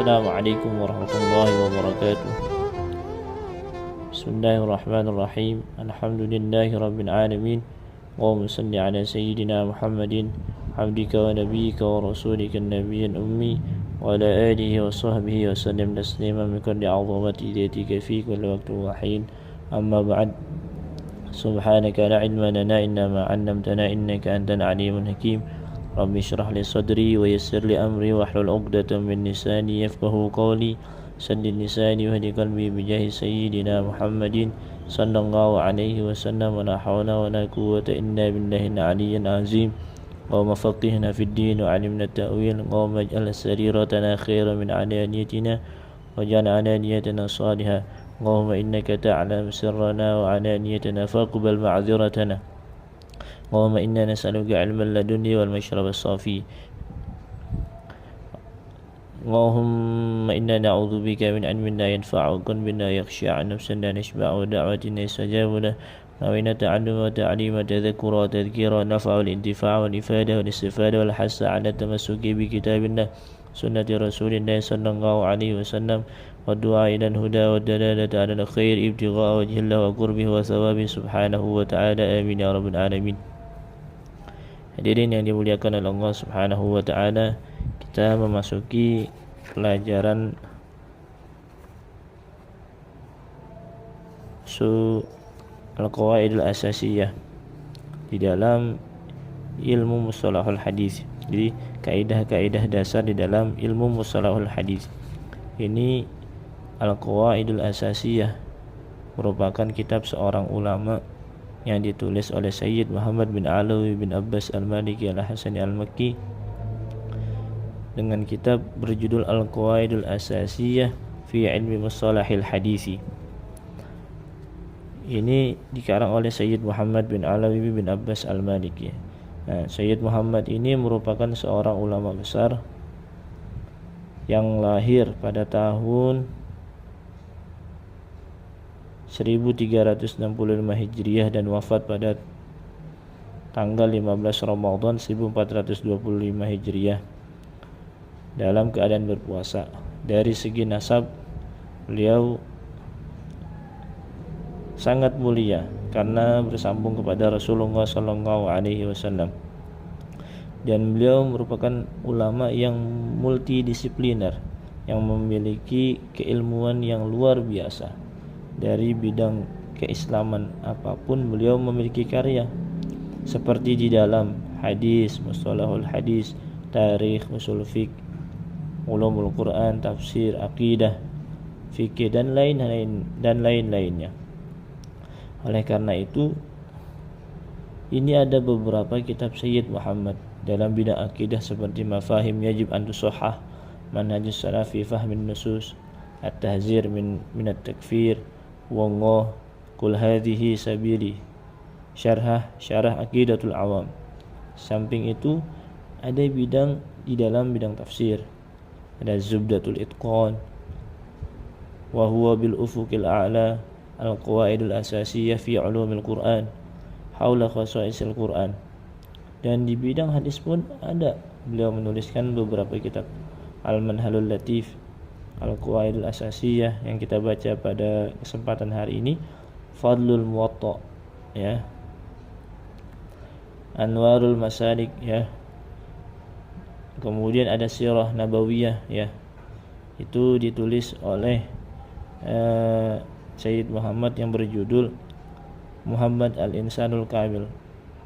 Assalamualaikum warahmatullahi wabarakatuh. Bismillahirrahmanirrahim. Alhamdulillahi rabbil alamin. Allahumma salli ala sayyidina Muhammadin abdika wa nabiyyika wa rasulika an-nabiyyil ummi wa ala alihi wa sahbihi wa sallam tasliman bi kulli 'azamati dhatika fi kulli waqtin wa hin. Amma ba'd. Subhanaka la ilma lana illa ma 'allamtana innaka antal alimul hakim. Rabbi shrah li sadri wa yassir li amri wa hlul 'uqdatam min lisani yafqahu qawli. Saddid lisani wa hdi qalbi bi jahi sayyidina Muhammadin sallallahu alaihi wasallam. Wa la hawla wa la quwwata illa billahil aliyyil azim. Allahumma faqihna fid din wa 'allimna at-ta'wil. Allahumma ij'al sariratana khairan min 'alaniyatina waj'al 'alaniyatana salihah. Allahumma innaka ta'lamu sirrana wa 'alaniyatana faqbal ma'dhiratana. Allahumma inna nas'aluka 'ilman ladunni wal mashrab as-safi. Allahumma inna na'udzubika min 'ilmin la yanfa'u wa qalbin la yakhsha' nafsan la nashba'u wa da'watin la yustajabu lah. Nawayna ta'alluma wa ta'lima tadhakkura wa tadhkira wa naf'a wal intifa' wal ifada wal istifada wal hasa 'ala tamassuki bi kitabillah sunnati rasulillah sallallahu alaihi wasallam wa du'a ila al-huda wa dalalata 'ala al-khair ibtigha'a wajhillah wa qurbihi wa thawabi subhanahu wa ta'ala. Amin ya rabbal alamin. Hadirin yang dimuliakan oleh Allah Subhanahu wa taala, kita memasuki pelajaran al-qawaidul asasiyah di dalam ilmu mustalahul hadis. Jadi kaidah-kaidah dasar di dalam ilmu mustalahul hadis. Ini al-qawaidul asasiyah merupakan kitab seorang ulama yang ditulis oleh Sayyid Muhammad bin Alawi bin Abbas al-Maliki al-Hasani al-Makki dengan kitab berjudul Al-Qawaidul Asasiyah fi Ilmi Mustalahil Hadisi. Ini dikarang oleh Sayyid Muhammad bin Alawi bin Abbas al-Maliki. Nah, Sayyid Muhammad ini merupakan seorang ulama besar yang lahir pada tahun 1365 Hijriah dan wafat pada tanggal 15 Ramadan 1425 Hijriah dalam keadaan berpuasa. Dari segi nasab, beliau sangat mulia karena bersambung kepada Rasulullah sallallahu alaihi wasallam. Dan beliau merupakan ulama yang multidisipliner yang memiliki keilmuan yang luar biasa. Dari bidang keislaman apapun beliau memiliki karya, seperti di dalam hadis, mustalahul hadis, tarikh, usul fiqh, ulumul Quran, tafsir, akidah, fikih dan lain-lainnya. Oleh karena itu, ini ada beberapa kitab Sayyid Muhammad dalam bidang akidah seperti Mafahim Yajib an Tusahhah, Manhajus Salafi Fahmin Nusus, At-Tahzir min at-Takfir, Wallah, Qul hadhihi sabili, Syarah Aqidatul Awam. Samping itu ada bidang di dalam bidang tafsir, ada Zubdatul Itqan, wa huwa bil ufuqil a'la, Al-Qawaidul Asasiyah fi Ulumil Quran, haula khasaisil Quran. Dan di bidang hadis pun ada, beliau menuliskan beberapa kitab, Al-Manhalul Latif, Al-Qawaidul Asasiyah yang kita baca pada kesempatan hari ini, Fadlul Muwatta, ya, Anwarul Masalik, ya. Kemudian ada Sirah Nabawiyah, ya. Itu ditulis oleh Sayyid Muhammad yang berjudul Muhammad Al-Insanul Kamil,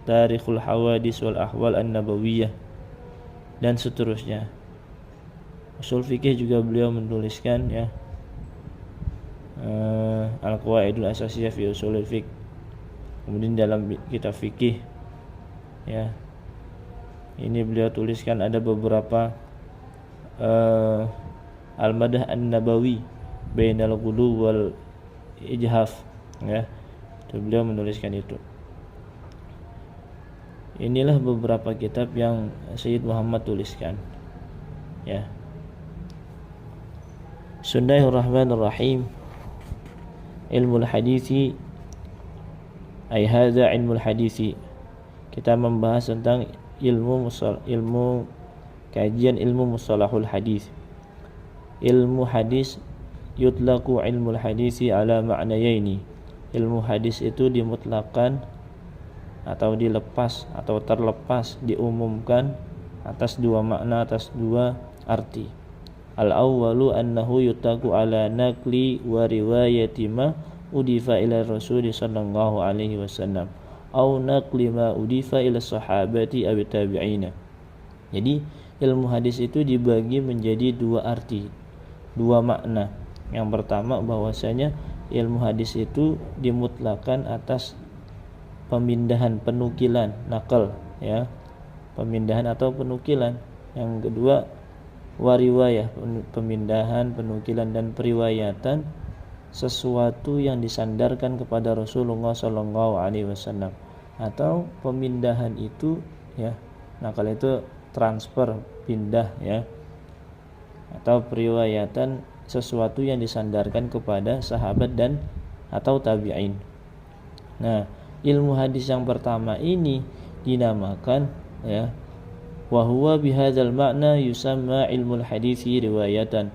Tarikhul Hawadis wal Ahwal An-Nabawiyah, dan seterusnya. Usul fikih juga beliau menuliskan, ya, Al-Qawaidul Asasiyah fi Usulul Fiqh. Kemudian dalam kitab fikih, ya, ini beliau tuliskan ada beberapa Al-Madah An-Nabawi Bainal Ghulu wal Ijhaf, ya. Itu beliau menuliskan itu. Inilah beberapa kitab yang Sayyid Muhammad tuliskan, ya. Bismillahirrahmanirrahim. Ilmul hadisi, ay hadza ilmul hadisi. Kita membahas tentang ilmu kajian ilmu mustalahul hadis. ilmu hadis yutlaqu ilmul hadisi ala ma'nayaini. Ilmu hadis itu dimutlakan atau dilepas atau terlepas, diumumkan atas dua makna, atas dua arti. Al-awwalu annahu yutlaqu ala naqli wa riwayati ma udifa ila Rasul sallallahu alaihi wasallam au naqli ma udifa ila sahabati aw tabi'ina. Jadi ilmu hadis itu dibagi menjadi dua arti, dua makna. Yang pertama bahwasanya ilmu hadis itu dimutlakan atas pemindahan, penukilan, nakal, ya, pemindahan atau penukilan. Yang kedua wariwayah, pemindahan, penukilan dan periwayatan sesuatu yang disandarkan kepada Rasulullah Sallallahu Alaihi Wasallam, atau pemindahan itu, ya, nakal itu transfer, pindah, ya, atau periwayatan sesuatu yang disandarkan kepada sahabat dan atau tabi'in. Nah, ilmu hadis yang pertama ini dinamakan, ya, wa huwa bihadzal ma'na yusamma ilmul hadisi riwayatan.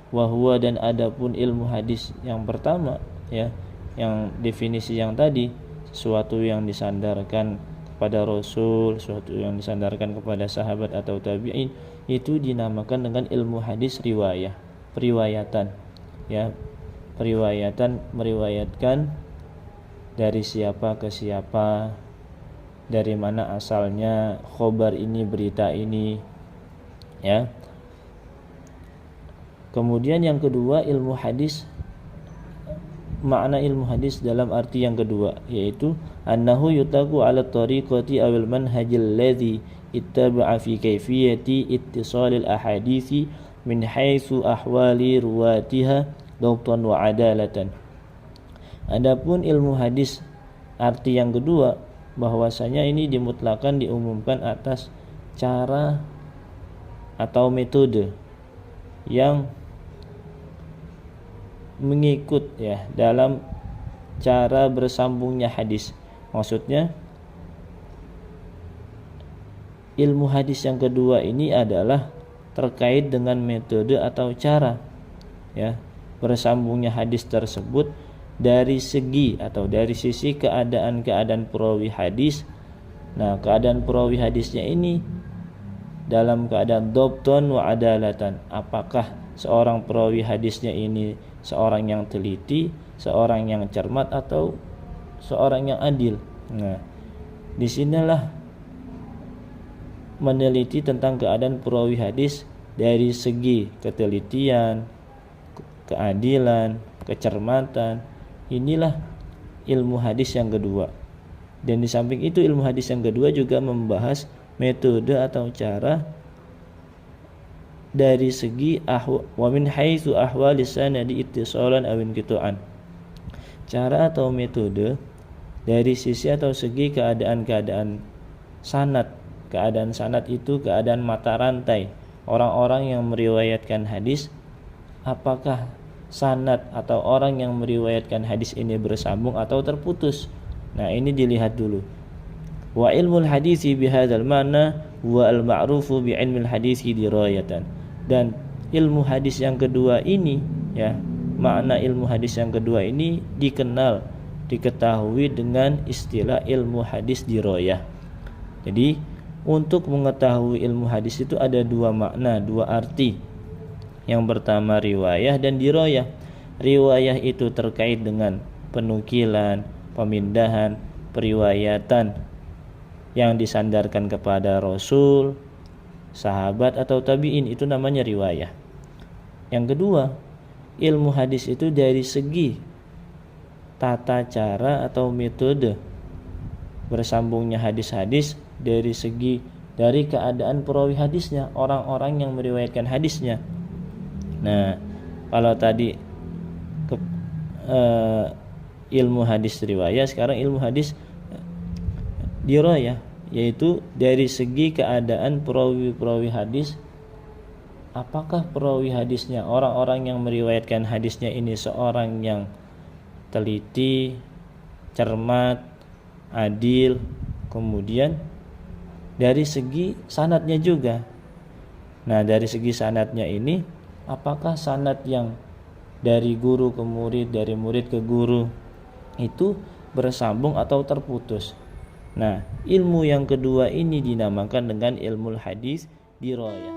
Wa huwa, dan adapun ilmu hadis yang pertama, ya, yang definisi yang tadi, sesuatu yang disandarkan kepada Rasul, sesuatu yang disandarkan kepada sahabat atau tabi'in, itu dinamakan dengan ilmu hadis riwayah, periwayatan, ya, periwayatan, meriwayatkan dari siapa ke siapa, dari mana asalnya khobar ini, berita ini, ya. Kemudian yang kedua, ilmu hadis, makna ilmu hadis dalam arti yang kedua, yaitu annahu yutaqu ala tariqati awil manhajil ladzi ittaba'a fi kayfiyati ittisalil ahadithi min haitsu ahwali ruwatiha dawtan wa adalatan. Adapun ilmu hadis arti yang kedua, bahwasanya ini dimutlakan, diumumkan atas cara atau metode yang mengikut, ya, dalam cara bersambungnya hadis. Maksudnya ilmu hadis yang kedua ini adalah terkait dengan metode atau cara, ya, bersambungnya hadis tersebut dari segi atau dari sisi keadaan perawi hadis. Nah, keadaan perawi hadisnya ini dalam keadaan dhabton wa adalatan. Apakah seorang perawi hadisnya ini seorang yang teliti, seorang yang cermat, atau seorang yang adil. Nah, disinilah meneliti tentang keadaan perawi hadis dari segi ketelitian, keadilan, kecermatan. Inilah ilmu hadis yang kedua. Dan di samping itu, ilmu hadis yang kedua juga membahas metode atau cara dari segi wa min haitsu ahwali sanadi ittisalan aw inqita'an. Cara atau metode dari sisi atau segi keadaan sanad. Keadaan sanad itu keadaan mata rantai orang-orang yang meriwayatkan hadis. Apakah sanad atau orang yang meriwayatkan hadis ini bersambung atau terputus? Nah, ini dilihat dulu. Wa ilmul hadisi bihadzal ma'na wa al-ma'rufu bi ilmil hadisi dirayatan. Dan ilmu hadis yang kedua ini, ya, makna ilmu hadis yang kedua ini dikenal, diketahui dengan istilah ilmu hadis dirayah. Jadi untuk mengetahui ilmu hadis itu ada dua makna, dua arti. Yang pertama riwayah dan dirayah. Riwayah itu terkait dengan penukilan, pemindahan, periwayatan yang disandarkan kepada Rasul, sahabat atau tabi'in, itu namanya riwayah. Yang kedua, ilmu hadis itu dari segi tata cara atau metode bersambungnya hadis-hadis, dari keadaan perawi hadisnya, orang-orang yang meriwayatkan hadisnya. Nah, kalau tadi ilmu hadis riwayah, sekarang ilmu hadis dirayah, yaitu dari segi keadaan perawi hadis. Apakah perawi hadisnya, orang-orang yang meriwayatkan hadisnya ini seorang yang teliti, cermat, adil. Kemudian dari segi sanadnya juga. Nah, dari segi sanadnya ini apakah sanad yang dari guru ke murid, dari murid ke guru itu bersambung atau terputus. Nah, ilmu yang kedua ini dinamakan dengan ilmu hadis dirayah.